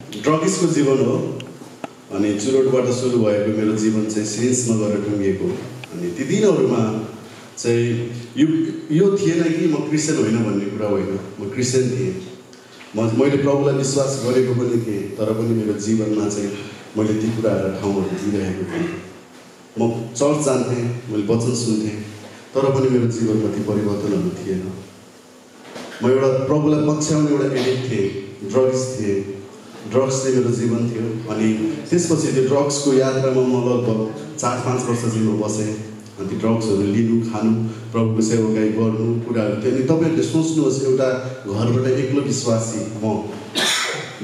ड्रग्सको जीवन हो अनि चुरोटबाट सुरु भएको मेरो जीवन चाहिँ सिरिन्समा गएर टुङ्गिएको। अनि ती दिनहरूमा चाहिँ यो थिएन कि म क्रिस्चियन होइन भन्ने कुरा होइन, म क्रिस्चियन थिएँ। मैले प्रभुलाई विश्वास गरेको पनि थिएँ, तर पनि मेरो जीवनमा चाहिँ मैले ती कुराहरू ठाउँहरू दिइरहेको थिएँ। म चर्च जान्थेँ, मैले वचन सुन्थेँ, तर पनि मेरो जीवनमा ती परिवर्तनहरू थिएन। म एउटा प्रभुलाई पछ्याउने एउटा एडिक्ट थिएँ, ड्रग्स थिएँ, ड्रग्स चाहिँ मेरो जीवन थियो। अनि त्यसपछि त्यो ड्रग्सको यात्रामा म लगभग 4-5 वर्ष चाहिँ म बसेँ। अनि ती ड्रग्सहरू लिनु, खानु, प्रभुको सेवाकाई गर्नु कुराहरू थियो। अनि तपाईँहरूले सोच्नुहोस्, एउटा घरबाट एक्लो विश्वासी म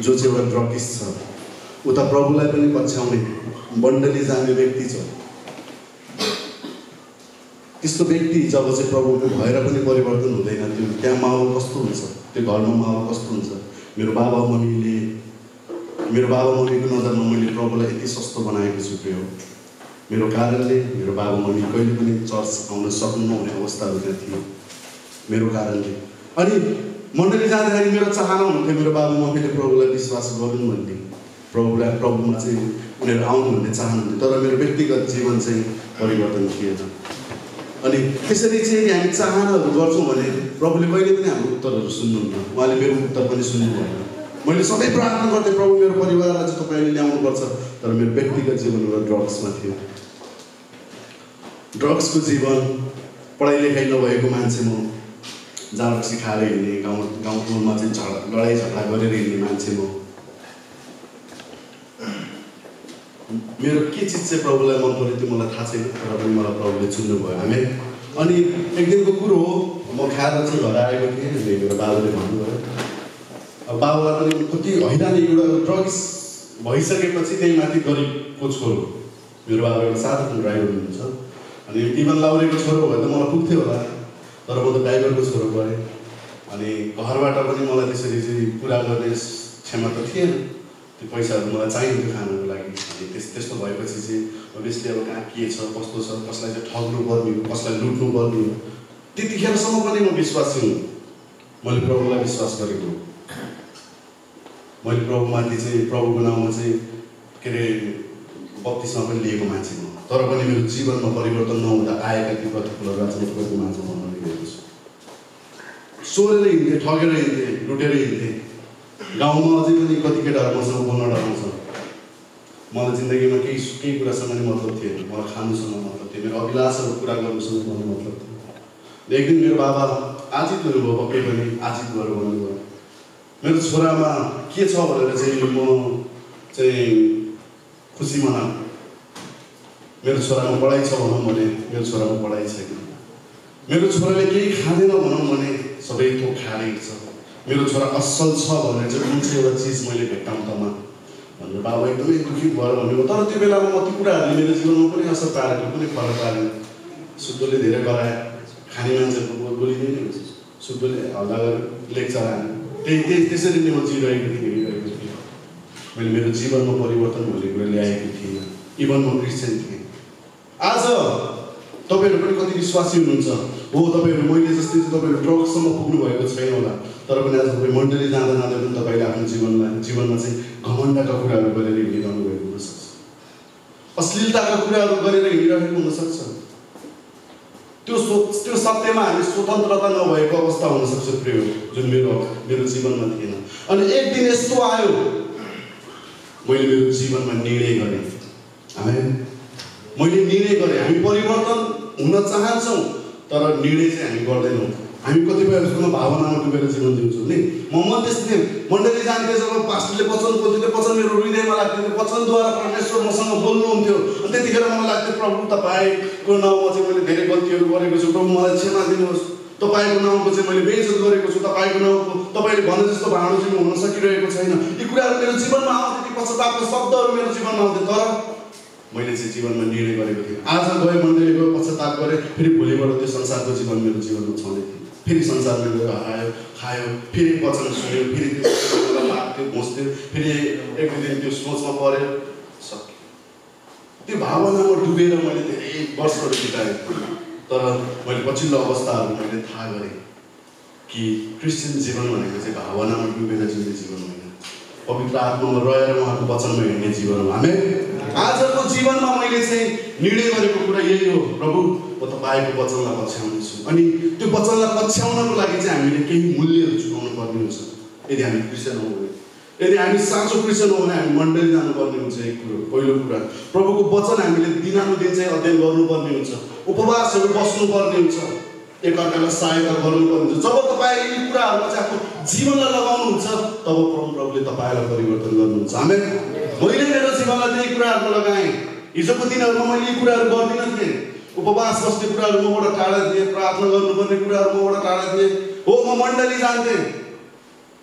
जो चाहिँ एउटा ड्रगिस्ट छ, उता प्रभुलाई पनि पछ्याउने मण्डली जाने व्यक्ति छ, त्यस्तो व्यक्ति जब चाहिँ प्रभुको भएर पनि परिवर्तन हुँदैन, त्यो त्यहाँ माहौल कस्तो हुन्छ, त्यो घरमा माहौल कस्तो हुन्छ। मेरो बाबा मम्मीको नजरमा मैले प्रभुलाई यति सस्तो बनाएको छु त्यो मेरो कारणले। मेरो बाबा मम्मी कहिले पनि चर्च आउन सक्नु नहुने अवस्थाहरू त्यहाँ थियो मेरो कारणले। अनि मण्डली जाँदाखेरि मेरो चाहना हुन्थ्यो मेरो बाबा मम्मीले प्रभुलाई विश्वास गरून् भन्ने, प्रभुमा चाहिँ उनीहरू आउनु भन्ने चाहनुहुन्थ्यो, तर मेरो व्यक्तिगत जीवन चाहिँ परिवर्तन थिएन। अनि त्यसरी चाहिँ हामी चाहनाहरू गर्छौँ भने प्रभुले कहिले पनि हाम्रो उत्तरहरू सुन्नुहुन्न, उहाँले मेरो उत्तर पनि सुन्नु भएन। मैले सधैँ प्रार्थना गर्थेँ, प्रभु मेरो परिवारलाई चाहिँ तपाईँले ल्याउनुपर्छ, तर मेरो व्यक्तिगत जीवन एउटा ड्रग्समा थियो। ड्रग्सको जीवन, पढाइ लेखाइ नभएको मान्छे म, जहाँ रक्सी खाएर हिँड्ने, गाउँमा चाहिँ लडाइँ झगडा गरेर हिँड्ने मान्छे म। मेरो के चिज चाहिँ प्रभुलाई मन पऱ्यो त्यो मलाई थाहा छैन, तर पनि मलाई प्रभुले चुन्नु भयो। हामी अनि एक दिनको कुरो हो, म खाएर चाहिँ घर आएको थिएँ। मेरो बाबाले भन्नुभयो, अब बाबालाई पनि कति हैरानी, एउटा ड्रग्स भइसकेपछि त्यही माथि गरिबको छोरो, मेरो बाबा एउटा साधारण ड्राइभर हुनुहुन्छ। अनि इभन लाउरेको छोरो भए त मलाई पुग्थ्यो होला, तर म त ड्राइभरको छोरो गरेँ। अनि घरबाट पनि मलाई त्यसरी चाहिँ पुरा गर्ने क्षमता थिएन, त्यो पैसाहरू मलाई चाहिन्थ्यो खानको लागि। अनि त्यस्तो भएपछि चाहिँ अभियसली अब कहाँ के छ कस्तो छ, कसलाई चाहिँ ठग्नु पर्ने हो, कसलाई लुट्नु पर्ने हो, त्यतिखेरसम्म पनि म विश्वासी हुँ। मैले प्रभुलाई विश्वास गरेको हो, मैले प्रभुमाथि चाहिँ प्रभुको नाममा चाहिँ के अरे बत्तिसमा पनि लिएको मान्छे म, तर पनि मेरो जीवनमा परिवर्तन नहुँदा आएका ती प्रतिकूलहरू आज म तपाईँको माझमा भन्न गएको छु। सोरेर हिँड्थेँ, ठगेर हिँड्थेँ, लुटेर हिँड्थेँ। गाउँमा अझै पनि कति केटाहरू मसँग बोल्न डराउँछ। मलाई जिन्दगीमा केही कुरासँग नि मतलब थिएन, मलाई खानुसँग मतलब थियो, मेरो अभिलाषहरू पुरा गर्नुसँग मलाई मतलब थियो। एक दिन मेरो बाबा आजित हुनुभयो, पक्कै पनि आजित भएर भन्नुभयो, मेरो छोरामा के छ भनेर चाहिँ म चाहिँ खुसी मनाऊँ, मेरो छोरामा पढाइ छ भनौँ भने मेरो छोरामा पढाइ छैन, मेरो छोराले केही खाँदैन भनौँ भने सबै थोक खाएर हिँड्छ, मेरो छोरा असल छ भनेर चाहिँ कुन चाहिँ एउटा चिज मैले भेट्टाउँ तमा भनेर बाबा एकदमै दुखी भएर भन्नुभयो। तर त्यो बेलामा म ती कुराहरूले मेरो जीवनमा कुनै असर पारेको, कुनै फरक पारेन। सुब्बोले धेरै गराए, खाने मान्छेहरूको बोलिँदै नै हुन्छ, सुब्बोले हल्ला गरेर लेक्चर हाल्यो, त्यसरी नै म जिरहेको थिएँ, हिँडिरहेको थिएँ। मैले मेरो जीवनमा परिवर्तन भन्ने कुरा ल्याएको थिइनँ, इभन म क्रिस्चियन थिएँ। आज तपाईँहरू पनि कति विश्वासी हुनुहुन्छ हो, तपाईँहरू मैले जस्तै चाहिँ तपाईँहरू ड्रग्ससम्म पुग्नु भएको छैन होला, तर पनि आज तपाईँ मण्डली जाँदा जाँदा पनि तपाईँले आफ्नो जीवनमा चाहिँ घमण्डका कुराहरू गरेर हिँडिरहनु भएको हुनसक्छ, अश्लीलताका कुराहरू गरेर हिँडिरहेको हुनसक्छ। त्यो सत्यमा हामी स्वतन्त्रता नभएको अवस्था हुनसक्छ प्रिय, जुन मेरो जीवनमा थिएन। अनि एक दिन यस्तो आयो, मैले मेरो जीवनमा निर्णय गरेँ, मैले निर्णय गरेँ। हामी परिवर्तन हुन चाहन्छौँ, तर निर्णय चाहिँ हामी गर्दैनौँ। हामी कतिपयहरूसँग भावनामा डुबेर जीवन जिउँछौँ नि। म त्यस्तै मण्डली जान्थेँ, जब पास्टरले वचन बोल्थ्यो, वचन मेरो हृदयमा लाग्थ्यो, वचनद्वारा परमेश्वर मसँग बोल्नुहुन्थ्यो। अनि त्यतिखेर मलाई लाग्थ्यो प्रभु तपाईँको नाउँमा चाहिँ मैले धेरै गल्तीहरू गरेको छु, प्रभु मलाई क्षमा दिनुहोस्, तपाईँको नाउँको चाहिँ मैले बेइज्जत गरेको छु, तपाईँको नाउँको तपाईँले भने जस्तो भाँडो चाहिँ हुन सकिरहेको छैन। यी कुराहरू मेरो जीवनमा आउँथ्यो, ती पश्चातापका शब्दहरू मेरो जीवनमा आउँथ्यो, तर मैले चाहिँ जीवनमा निर्णय गरेको थिएँ। आज गएँ मण्डली गयो, पश्चाताप गरेँ, फेरि भोलिबाट त्यो संसारको जीवन मेरो जीवनमा छँदै थियो। फेरि संसारमा गयो, हरायो, खायो, फेरि वचन सुन्यो, फेरि त्यो लाग्थ्यो, घोच्थ्यो, फेरि एक दुई दिन त्यो सोचमा पऱ्यो, सक्यो। त्यो भावनामा डुबेर मैले धेरै वर्षहरू बिताएँ। तर मैले पछिल्लो अवस्थाहरू मैले थाहा गरेँ कि क्रिस्चियन जीवन भनेको चाहिँ भावनामा डुबेर जिउने जीवन होइन, पवित्र आत्मामा रहेर उहाँको वचनमा हिँड्ने जीवन हो। आमेन। आजको जीवनमा मैले चाहिँ निर्णय गरेको कुरा यही हो, प्रभु म तपाईँको वचनलाई पछ्याउनेछु। अनि त्यो वचनलाई पछ्याउनको लागि चाहिँ हामीले केही मूल्यहरू चुकाउनु पर्ने हुन्छ। यदि हामी क्रिस्चियन हौँ भने, यदि हामी साँचो क्रिस्चियन हौँ भने हामी मण्डली जानुपर्ने हुन्छ। एक कुरो, पहिलो कुरा प्रभुको वचन हामीले दिनानुदिन चाहिँ अध्ययन गर्नुपर्ने हुन्छ, उपवासहरू बस्नुपर्ने हुन्छ, एकअर्कालाई सहायता गर्नुपर्ने हुन्छ। जब तपाईँले यी कुराहरूमा चाहिँ आफ्नो जीवनलाई लगाउनुहुन्छ तब प्रभुले तपाईँलाई परिवर्तन गर्नुहुन्छ। आमेन। मैले मेरो जीवनलाई त्यही कुराहरू लगाएँ। हिजोको दिनहरूमा मैले यी कुराहरू गर्दिनँ थिएँ। उपवास बस्ने कुराहरू मबाट टाढा थिएँ, प्रार्थना गर्नुपर्ने कुराहरू मबाट टाढा थिएँ। हो, म मण्डली जान्थेँ,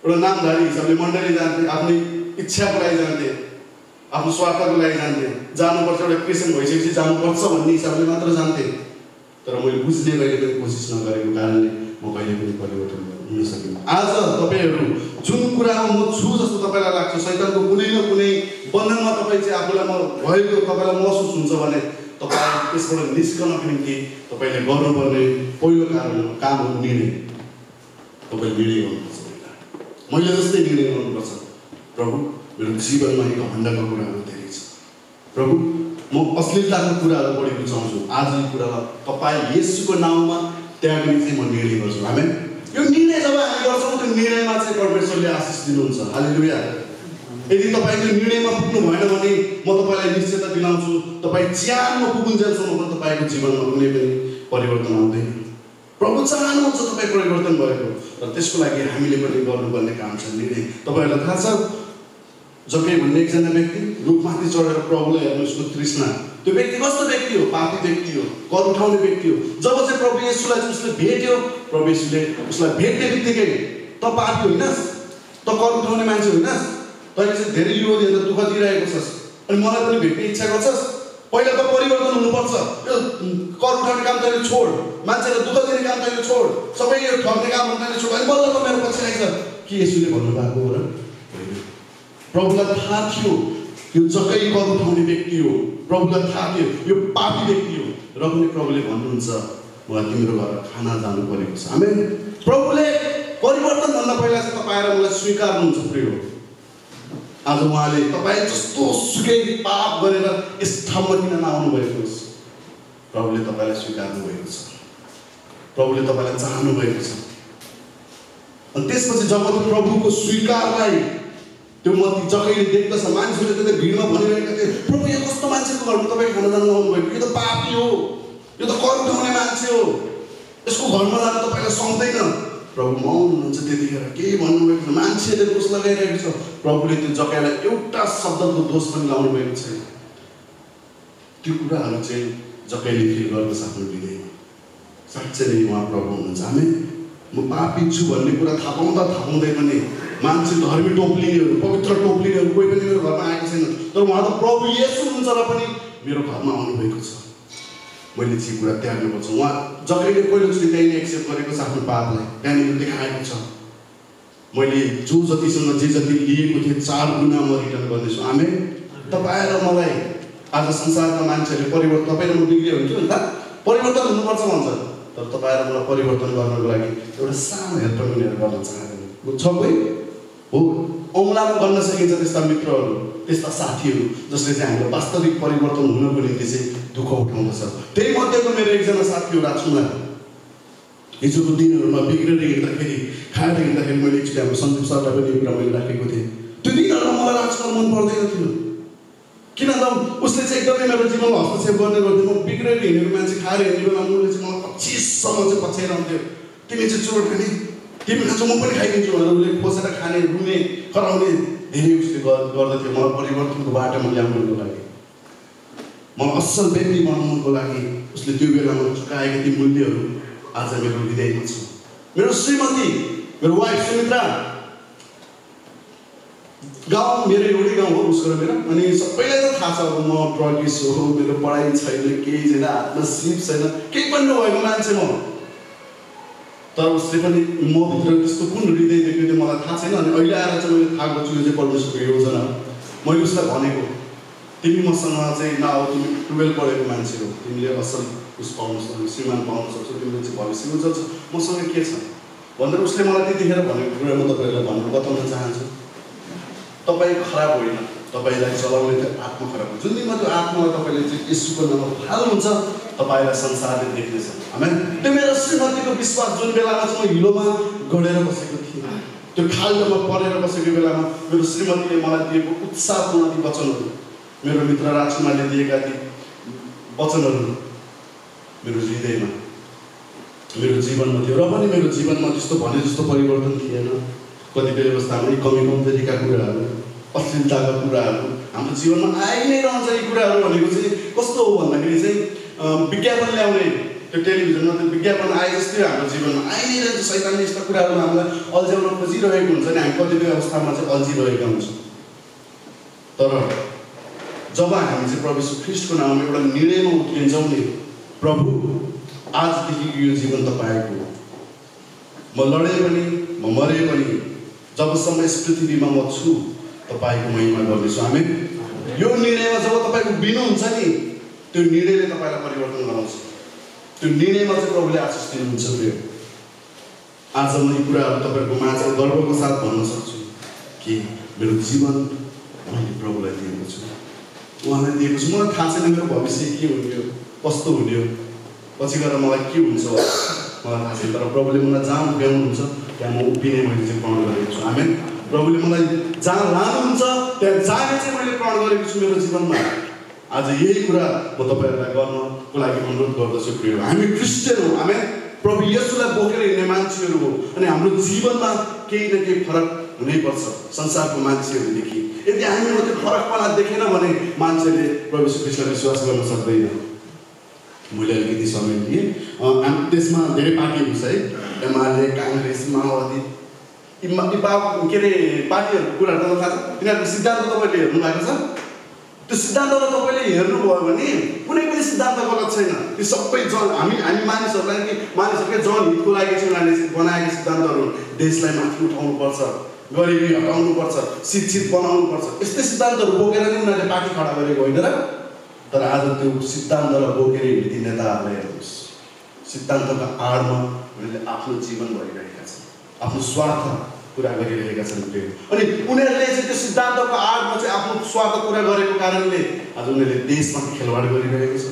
एउटा नामधारी हिसाबले मण्डली जान्थेँ, आफ्नै इच्छाको लागि जान्थेँ, आफ्नो स्वार्थको लागि जान्थेँ। जानुपर्छ, एउटा क्रिस्चियन भइसकेपछि जानुपर्छ भन्ने हिसाबले मात्र जान्थेँ। तर मैले बुझ्ने कहिले पनि कोसिस नगरेको कारणले म कहिले पनि परिवर्तन हुन सकिनँ। आज तपाईँहरू जुन कुरामा म छु जस्तो तपाईँलाई लाग्छ, शैतानको कुनै न कुनै बन्धनमा तपाईँ चाहिँ आफूलाई म भएको तपाईँलाई महसुस हुन्छ भने तपाईँ त्यसबाट निस्कनको निम्ति तपाईँले गर्नुपर्ने पहिलो काम हो निर्णय। तपाईँले निर्णय गर्नुपर्छ। मैले जस्तै निर्णय गर्नुपर्छ, प्रभु मेरो जीवनमा एक घण्टाको कुराहरू धेरै छ, प्रभु म अश्लीलताको कुराहरू बढी रुचाउँछु। आज यो कुरालाई तपाईँ येशूको नाममा त्याग्ने चाहिँ म निर्णय गर्छु। आमेन। यो निर्णय जब हामी गर्छौँ त्यो निर्णयमा चाहिँ परमेश्वरले आशिष दिनुहुन्छ। हालेलुया। यदि तपाईँ त्यो निर्णयमा पुग्नु भएन भने म तपाईँलाई निश्चयता दिलाउँछु, तपाईँ ज्यानमा पुगुन्जेलसम्म पनि तपाईँको जीवनमा कुनै पनि परिवर्तन आउँदैन। प्रभु चाहनुहुन्छ तपाईँ परिवर्तन भएको, र त्यसको लागि हामीले पनि गर्नुपर्ने काम छ निर्णय। तपाईँहरूलाई थाहा छ, जक्कै भन्ने एकजना व्यक्ति रुखमाथि चढेर प्रभुलाई हेर्नु, उसको तृष्णा। त्यो व्यक्ति कस्तो व्यक्ति हो? पापी व्यक्ति हो, कर उठाउने व्यक्ति हो। जब चाहिँ प्रभु येशूलाई उसले भेट्यो, प्रभु येशूले उसलाई भेट्ने बित्तिकै त पापी होइनस्, त कर उठाउने मान्छे होइनस्, तैँले चाहिँ धेरै युवा दिएर दुःख दिइरहेको छस्, अनि मलाई पनि भेट्ने इच्छा गर्छस्। पहिला त परिवर्तन हुनुपर्छ। यो कर उठाउने काम तैँले छोड, मान्छेलाई दुःख दिने काम तैँले छोड, सबै यो ठग्ने काम तैँले छोड, अनि बल्ल त मेरो पछि आइन्छ। के येशूले भन्नुभएको हो र? प्रभुलाई थाहा थियो यो जक्कै कर उठाउने व्यक्ति हो, प्रभुलाई थाहा थियो यो पापी व्यक्ति हो, र पनि प्रभुले भन्नुहुन्छ मलाई तिम्रो घर खाना जानु परेको छ। आमेन। प्रभुले परिवर्तन भन्दा पहिला चाहिँ तपाईँ र मलाई स्वीकार्नुहुन्छ प्रिय। आज उहाँले तपाईँ जस्तो सुकै पाप गरेर यस ठाउँमा किन नआउनु भएको छ? प्रभुले तपाईँलाई स्वीकार्नु भएको छ, प्रभुले तपाईँलाई चाहनु भएको छ। अनि त्यसपछि जब त्यो प्रभुको स्वीकारलाई त्यो मती जकैले देख्दछ, मान्छेले त्यो भिडमा भनिरहेका थिए, प्रभु यो कस्तो मान्छेको घरमा तपाईँ खाना जानु आउनु भएको? यो त पापी हो, यो त कर उठाउने मान्छे हो, यसको घरमा जानु तपाईँलाई सक्दैन। प्रभु मौन हुनुहुन्छ त्यतिखेर, केही भन्नुभएको छैन, मान्छेले दोष लगाइरहेको छ। प्रभुले त्यो जग्गालाई एउटा शब्दको दोष पनि लाउनु भएको छैन। त्यो कुराहरू चाहिँ जग्गाले फिल गर्न सक्नु दिँदैन। साँच्चै नै उहाँ प्रभु हुनुहुन्छ। हामी म पापी छु भन्ने कुरा थाहा पाउँदै पनि मान्छे धर्मी टोप्लिनेहरू, पवित्र टोप्लिनेहरू कोही पनि मेरो घरमा आएको छैन, तर उहाँ त प्रभु येशू हुनुहुन्छ र पनि मेरो घरमा आउनुभएको छ। मैले चाहिँ कुरा त्याग्नुपर्छ। उहाँ जग्गाले पहिलोचोटि त्यहीँ एक्सेप्ट गरेको छ आफ्नो पापलाई, त्यहाँनिर देखाएको छ मैले जो जतिसँग जे जति लिएको थिएँ 4 गुणा म रिटर्न गर्नेछु। आमेन। तपाईँ र मलाई आज संसारका मान्छेहरूले परिवर्तन, तपाईँ र म बिग्रियो हुन्थ्यो नि त, परिवर्तन हुनुपर्छ भन्छ, तर तपाईँ र मलाई परिवर्तन गर्नको लागि एउटा सानो हेल्प पनि उनीहरू गर्न चाहँदैन। छ कोही हो औँलामा गर्न सकिन्छ त्यस्ता मित्रहरू, त्यस्ता साथीहरू जसले चाहिँ हामीलाई वास्तविक परिवर्तन हुनको निम्ति चाहिँ दुःख उठाउँदछ। त्यही मध्येको मेरो एकजना साथी हो राजकुमार। हिजोको दिनहरूमा बिग्रेर हिँड्दाखेरि, खाएर हिँड्दाखेरि मैले एकचोटि हाम्रो सन्दीप सरलाई पनि एउटा मैले राखेको थिएँ। त्यो दिनहरूमा मलाई राजकुमार मन पर्दैन थियो, किन त उसले चाहिँ एकदमै मेरो जीवनमा हस्तक्षेप गर्ने गर्थ्यो। म बिग्रेर हिँडेको मान्छे खाएर हिँड्ने बेला उसले चाहिँ मलाई 25सम्म चाहिँ पछ्याइरहन्थ्यो, तिमी चाहिँ चोर खाने, तिमी खान्छौ म पनि खाइदिन्छु भनेर उसले खोसेर खाने, रुने, कराउने धेरै उसले गर्दथ्यो मलाई परिवर्तनको बाटोमा ल्याउनको लागि, मलाई असल व्यक्ति बनाउनको लागि। उसले त्यो बेलामा चुकाएका ती मूल्यहरू आज मेरो हृदयमा छ। मेरो श्रीमती, मेरो वाइफ सुमित्रा, गाउँ मेरो एउटै गाउँ हो उसको र मेरो, अनि सबैलाई त थाहा छ अब म ड्रगिस हो, मेरो पढाइ छैन, केही छैन, हातमा सिप छैन, केही पनि नभएको मान्छे म। तर उसले पनि मभित्र त्यस्तो कुन हृदय देख्यो त्यो मलाई थाहा छैन। अनि अहिले आएर चाहिँ मैले थाहा गर्छु यो चाहिँ परमेश्वरको योजना। मैले उसलाई भनेको तिमी मसँग चाहिँ नआऊ, तिमी 12 पढेको मान्छे हो, तिमीले असल उस पाउनु सक्छौ, श्रीमान पाउन सक्छौ, तिमीले चाहिँ भविष्य उज्जवल छ, मसँग के छ भनेर उसले मलाई त्यतिखेर भनेको कुरा म तपाईँहरूलाई बताउन चाहन्छु। तपाईँ खराब होइन, तपाईँलाई चलाउने त्यो आत्मा खराब हो। जुन दिनमा त्यो आत्मालाई तपाईँले चाहिँ यसुको नाममा हाल्नुहुन्छ, तपाईँलाई संसारले देख्नेछ। आमेन। त्यो मेरो श्रीमतीको विश्वास जुन बेलामा चाहिँ म हिलोमा गढेर बसेको थिएँ, त्यो खाल्डोमा परेर बसेको बेलामा मेरो श्रीमतीले मलाई दिएको उत्साहपूर्ण ती वचनहरू, मेरो मित्र राजकुमारले दिएका ती वचनहरू मेरो हृदयमा, मेरो जीवनमा थियो। र पनि मेरो जीवनमा त्यस्तो भने जस्तो परिवर्तन थिएन। कतिपय अवस्थामा यी कमी कमजोरीका कुराहरू, अश्लीलताका कुराहरू हाम्रो जीवनमा आइ नै रहन्छ। यी कुराहरू भनेको चाहिँ कस्तो हो भन्दाखेरि चाहिँ विज्ञापन ल्याउने, त्यो टेलिभिजनमा त्यो विज्ञापन आए जस्तै हाम्रो जीवनमा आइ नै रहन्छ। शैतानले यस्ता कुराहरू हामीलाई अल्झाउन खोजिरहेको हुन्छ नि, हामी कतिपय अवस्थामा चाहिँ अल्झिरहेका हुन्छौँ। तर जब हामी चाहिँ प्रभु यीशु ख्रीष्टको नाममा एउटा निर्णयमा उत्रिन्छौँ नि, प्रभु आजदेखि यो जीवन तपाईँको हो, म लडे पनि म मरे पनि जबसम्म यस पृथ्वीमा म छु तपाईँको महिमा गर्नेछु। आमेन। यो निर्णयमा जब तपाईँ उभिनुहुन्छ नि, त्यो निर्णयले तपाईँलाई परिवर्तन गराउँछ। त्यो निर्णयमा चाहिँ प्रभुले आशिष दिनुहुन्छ। प्रिय, आज म यी कुराहरू तपाईँहरूको माझ गर्वको साथ भन्न सक्छु कि मेरो जीवन मैले प्रभुलाई दिएको छु, उहाँलाई दिएको छु। मलाई थाहा छैन मेरो भविष्य के हुने हो, कस्तो हुने हो, पछि गएर मलाई के हुन्छ मलाई थाहा छैन। तर प्रभुले मलाई जहाँ उभ्याउनुहुन्छ त्यहाँ म उभिने मैले चाहिँ प्रण गरेको छु। आमेन। प्रभुले मलाई जहाँ लानुहुन्छ त्यहाँ जाने चाहिँ मैले प्रण गरेको छु मेरो जीवनमा। आज यही कुरा म तपाईँहरूलाई गर्नको लागि अनुरोध गर्दछु। प्रिय, हामी क्रिस्चियन हो। आमेन। प्रभु येशूलाई बोकेर हिँड्ने मान्छेहरू हो अनि हाम्रो जीवनमा केही न केही फरक हुनैपर्छ संसारको मान्छेहरूदेखि। यदि हामीमा त्यो फरकपना देखेन भने मान्छेले प्रभु यीशु ख्रीष्टलाई विश्वास गर्न सक्दैन। मैले अलिकति समय दिएँ। त्यसमा धेरै पार्टीहरू छ है, एमाले, काङ्ग्रेस, माओवादी, के अरे पार्टीहरूको कुराहरू तपाईँलाई थाहा छ। तिनीहरूको सिद्धान्त तपाईँले हेर्नु भएको छ। त्यो सिद्धान्तलाई तपाईँले हेर्नुभयो भने कुनै पनि सिद्धान्त गलत छैन। त्यो सबै हामी मानिसहरूकै जनहितको लागि चाहिँ उनीहरूले बनाएको सिद्धान्तहरू, देशलाई माथि उठाउनुपर्छ, गरिबी हटाउनुपर्छ, शिक्षित बनाउनुपर्छ, यस्तै सिद्धान्तहरू बोकेर नै उनीहरूले पार्टी खडा गरेको होइन र। तर आज त्यो सिद्धान्तलाई बोकेर हिँड्ने नेताहरूलाई हेर्नुहोस्, सिद्धान्तका आडमा उनीहरूले आफ्नो जीवन भरिरहेका छन्, आफ्नो स्वार्थ पुरा गरिरहेका छन्। अनि उनीहरूले चाहिँ त्यो सिद्धान्तको आडमा चाहिँ आफ्नो स्वार्थ पुरा गरेको कारणले आज उनीहरूले देशमाथि खेलवाड गरिरहेको छ।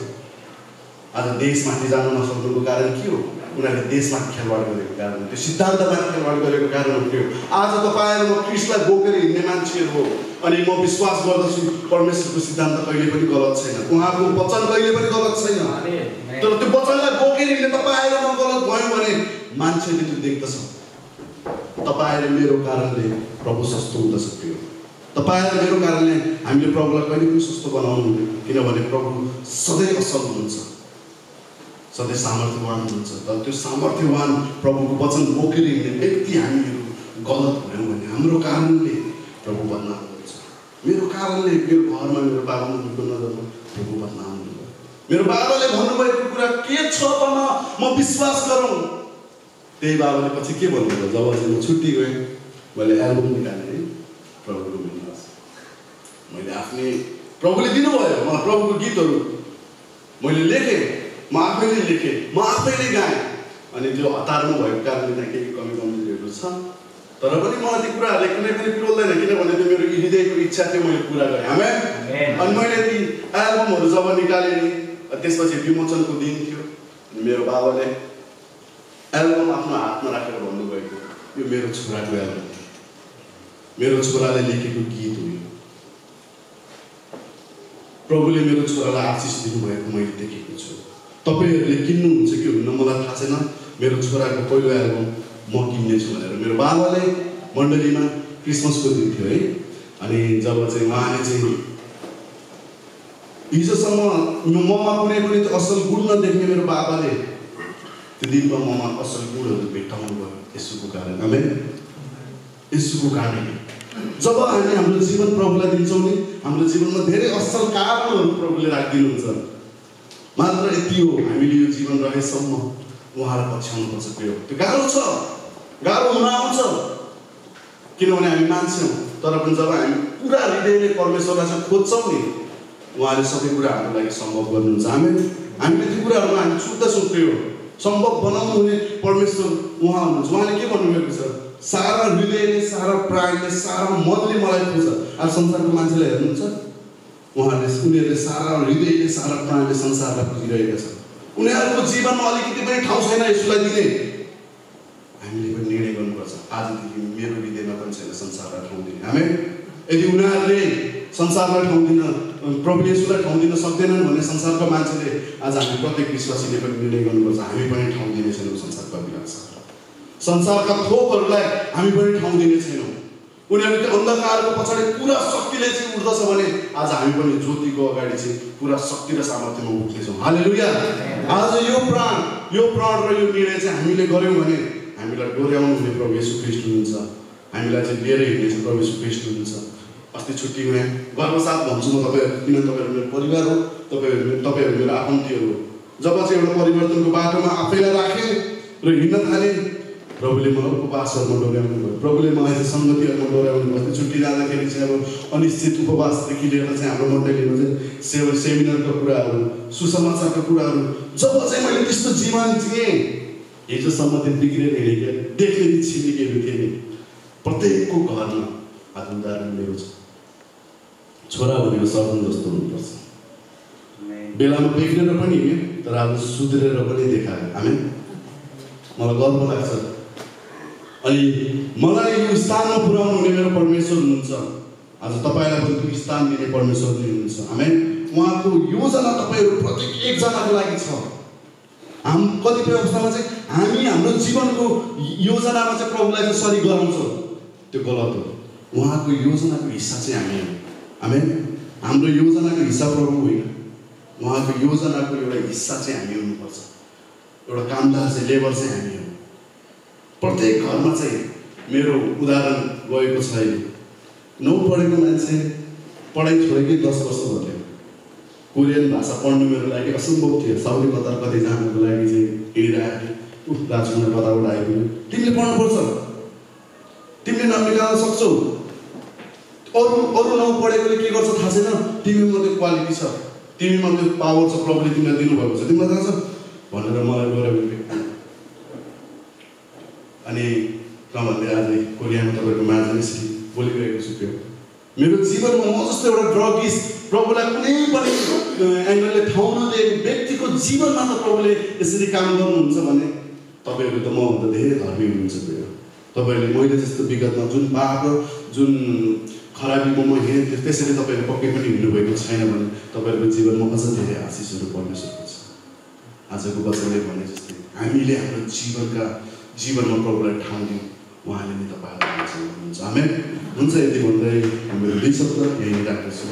आज देशमाथि जान नसक्नुको कारण के हो? उनीहरूले देशमाथि खेलवाड गरेको कारण, त्यो सिद्धान्तमाथि खेलवाड गरेको कारण हो। आज तपाईँ म ख्रीष्टलाई बोकेर हिँड्ने मान्छेहरू हो अनि म विश्वास गर्दछु परमेश्वरको सिद्धान्त कहिले पनि गलत छैन, उहाँको वचन कहिले पनि गलत छैन। तर त्यो वचनलाई बोकेर हिँड्ने तपाईँ र म गलत भयो भने मान्छेले त्यो देख्दछ। तपाईँ र मेरो कारणले प्रभु सस्तो हुँदछ। प्रिय, तपाईँ र मेरो कारणले हामीले प्रभुलाई कहिले पनि सस्तो बनाउनु हुँदैन, किनभने प्रभु सधैँ असल हुनुहुन्छ, सधैँ सामर्थ्यवान हुनुहुन्छ। तर त्यो सामर्थ्यवान प्रभुको वचन बोकेर हिँड्ने व्यक्ति हामीहरू गलत भयौँ भने हाम्रो कारणले प्रभु बदनाम हुन्छ। मेरो कारणले मेरो घरमा मेरो बाबा मम्मीको नजरमा प्रभु बदनाम हुनुभयो। मेरो बाबाले भन्नुभएको कुरा के छ त म विश्वास गरौँ। त्यही बाबाले पछि के भन्नुभयो, जब चाहिँ म छुट्टी गएँ मैले एल्बम निकालेँ प्रभुको विश्वास। मैले आफ्नै प्रभुले दिनुभयो मलाई प्रभुको गीतहरू मैले लेखेँ, म आफैले लेखेँ, म आफैले गाएँ। अनि त्यो हतारमा भएको कारणले त्यहाँ केही कमी कमजोरीहरू छ, तर पनि मलाई त्यो कुराहरूले कुनै पनि पिरोल्दैन, किनभने त्यो मेरो हृदयको इच्छा थियो, मैले पुरा गरेँ। आमेन। अनि मैले ती एल्बमहरू जब निकालेँ नि, त्यसपछि विमोचनको दिन थियो, मेरो बाबाले एल्बम आफ्नो हातमा राखेर भन्नुभएको, यो मेरो छोराको एल्बम, मेरो छोराले लेखेको गीत हो। प्रभुले मेरो छोरालाई आशिष दिनुभएको मैले देखेको छु। तपाईँहरूले किन्नुहुन्छ कि हुन्न मलाई थाहा छैन। मेरो छोराको पहिलो एल्बम म किन्नेछु भनेर मेरो बाबाले मण्डलीमा क्रिसमसको दिन थियो है, अनि जब चाहिँ उहाँले चाहिँ हिजोसम्म ममा कुनै पनि असल गुण नदेख्ने मेरो बाबाले त्यो दिनमा ममा असल गुणहरू भेट्टाउनु भयो यसुको कारण। आमेन। यसुको कारणले जब हामी हाम्रो जीवन प्रभुलाई दिन्छौँ नि, हाम्रो जीवनमा धेरै असल कारणहरू प्रभुले राखिदिनुहुन्छ। मात्र यति हो, हामीले यो जीवन रहेसम्म उहाँलाई पछ्याउनुपर्छ। त्यो गाह्रो छ, गाह्रो हुन आउँछ, किनभने हामी मान्छे हौँ। तर पनि जब हामी पुरा हृदयले परमेश्वरलाई चाहिँ खोज्छौँ नि, उहाँले सबै कुरा हाम्रो लागि सम्भव गर्नुहुन्छ। हामीले त्यो कुराहरूमा हामी शुद्ध सुत्रै हो, सम्भव बनाउनु हुने परमेश्वर उहाँ हुनुहुन्छ। उहाँले के भन्नुभएको छ, सारा हृदयले, सारा प्राणले, सारा मनले मलाई खोज्छ। आज संसारको मान्छेले हेर्नुहुन्छ, उनीहरूले सारा हृदयले, सारा प्राणले संसारलाई खोजिरहेका छन्। उनीहरूको जीवनमा अलिकति पनि ठाउँ छैन यसलाई दिने। हामीले पनि निर्णय गर्नुपर्छ, आजदेखि मेरो हृदयमा पनि छैन संसारलाई ठाउँ दिने। आमेन। यदि उनीहरूले संसारलाई ठाउँ दिन, प्रभु येशूलाई ठाउँ दिन सक्दैनन् भने संसारको मान्छेले, आज हामी प्रत्येक विश्वासीले पनि निर्णय गर्नुपर्छ, हामी पनि ठाउँ दिने छैनौँ संसारको अभिलाषा। संसारका थोकहरूलाई हामी पनि ठाउँ दिने छैनौँ। उनीहरूको अन्धकारको पछाडि पुरा शक्तिले चाहिँ उठ्दछ भने आज हामी पनि ज्योतिको अगाडि चाहिँ पुरा शक्ति र सामर्थ्यमा उठ्नेछौँ। हालेलुया। आज यो प्राण र यो निर्णय चाहिँ हामीले गऱ्यौँ भने हामीलाई डोर्याउनु हुने प्रभु येशू ख्रीष्ट हुनुहुन्छ। हामीलाई चाहिँ लिएर हिँड्ने चाहिँ प्रभु येशू ख्रीष्ट हुनुहुन्छ। अस्ति छुट्टीमा गर्वसाथ भन्छु म तपाईँहरू, किन तपाईँहरू मेरो परिवार हो, तपाईँहरू मेरो आफन्तीहरू हो। जब चाहिँ एउटा परिवर्तनको बाटोमा आफैलाई राखेँ र हिँड्न थालेँ, प्रभुले मलाई उपवास गर्न डोर्याउनु भयो। प्रभुले मलाई चाहिँ सङ्गतिहरूमा डोर्याउनु भयो। अस्ति छुट्टी जाँदाखेरि चाहिँ अब अनिश्चित उपवासदेखि लिएर चाहिँ हाम्रो मण्डलीमा चाहिँ सेमिनारका कुराहरू, सुसमाचारका कुराहरू, जब चाहिँ मैले त्यस्तो जीवन जिएँ, हिजोसम्म त्यो बिग्रेर हिँडेको देख्ने छिमेकीहरू थिए नि, प्रत्येकको घरमा आज उदाहरण मेरो छ। छोरा भनेको सर्जन जस्तो हुनुपर्छ। बेलामा बिग्रेर पनि हिँड्यो, तर आज सुध्रेर पनि देखायो। आमेन। मलाई गर्व लाग्छ। अनि मलाई यो स्थानमा पुर्याउनु हुने मेरो परमेश्वर हुनुहुन्छ। आज तपाईँलाई पनि त्यो स्थान दिने परमेश्वर नै हुनुहुन्छ। आमेन। उहाँको योजना तपाईँहरू प्रत्येक एकजनाको लागि छ। कतिपय अवस्थामा चाहिँ हामी हाम्रो जीवनको योजनामा चाहिँ प्रभुलाई चाहिँ सरी गराउँछौँ, त्यो गलत हो। उहाँको योजनाको हिस्सा चाहिँ हामी हो। आमेन। हाम्रो योजनाको हिस्सा प्रभु होइन, उहाँको योजनाको एउटा हिस्सा चाहिँ हामी हुनुपर्छ। एउटा कामदार चाहिँ, लेबर चाहिँ हामी हो। प्रत्येक घरमा चाहिँ मेरो उदाहरण गएको छ। अहिले 9 पढेको मान्छे पढाइ छोडेकै 10 वर्ष भयो। कोरियन भाषा पढ्नु मेरो लागि असम्भव थियो। साउदी कतार कतै जानुको लागि चाहिँ हिँडिरहेको थिएँ। राजकुमार कताबाट आइपुग्यो, तिमीले पढ्नुपर्छ, तिमीले नाम निकाल्न सक्छौ। अरू 9 पढेकोले के गर्छ थाहा छैन, तिमीमा त्यो क्वालिटी छ, तिमीमा त्यो पावर छ, प्रभुले तिमीलाई दिनुभएको छ, तिमीलाई थाहा छ भनेर मलाई गएर अनि भन्दै आज कोरियामा तपाईँहरूको माझमा यसरी बोलिरहेको छु। त्यो मेरो जीवनमा म जस्तो एउटा ड्रगिस्ट, प्रभुलाई कुनै पनि एङ्गलले ठाउँ नदिएको व्यक्तिको जीवनमा त प्रभुले यसरी काम गर्नुहुन्छ भने तपाईँहरू त मभन्दा धेरै धर्मी हुनुहुन्छ। तपाईँहरूले मैले जस्तो विगतमा जुन पाप, जुन खराबीमा म हिँडेँ त्यसरी तपाईँहरू पक्कै पनि हिँड्नुभएको छैन भने तपाईँहरूको जीवनमा अझ धेरै आशिषहरू पर्न सक्छ। आजको वचनले भने जस्तै हामीले हाम्रो जीवनमा प्रभुलाई ठाउँ दिउँ, उहाँले नै तपाईँहरूलाई हुनुहुन्छ। आमेन। हुन्छ, यति भन्दै हाम्रो 2 शब्द यहीँ राख्दछु।